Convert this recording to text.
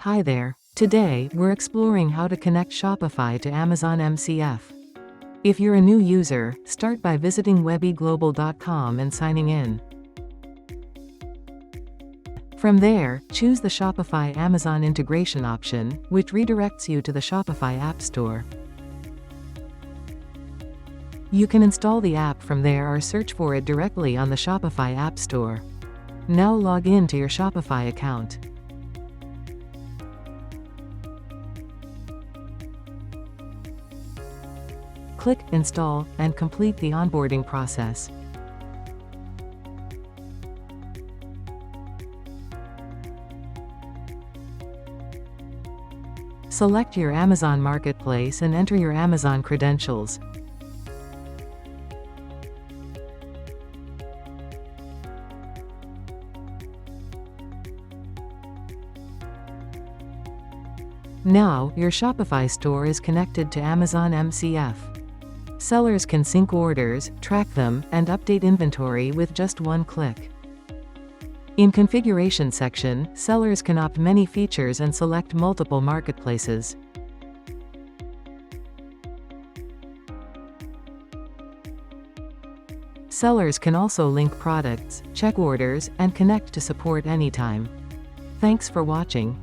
Hi there. Today, we're exploring how to connect Shopify to Amazon MCF. If you're a new user, start by visiting webbeeglobal.com and signing in. From there, choose the Shopify Amazon integration option, which redirects you to the Shopify App Store. You can install the app from there or search for it directly on the Shopify App Store. Now log in to your Shopify account. Click Install, and complete the onboarding process. Select your Amazon Marketplace and enter your Amazon credentials. Now, your Shopify store is connected to Amazon MCF. Sellers can sync orders, track them, and update inventory with just one click. In Configuration section, sellers can opt many features and select multiple marketplaces. Sellers can also link products, check orders, and connect to support anytime. Thanks for watching.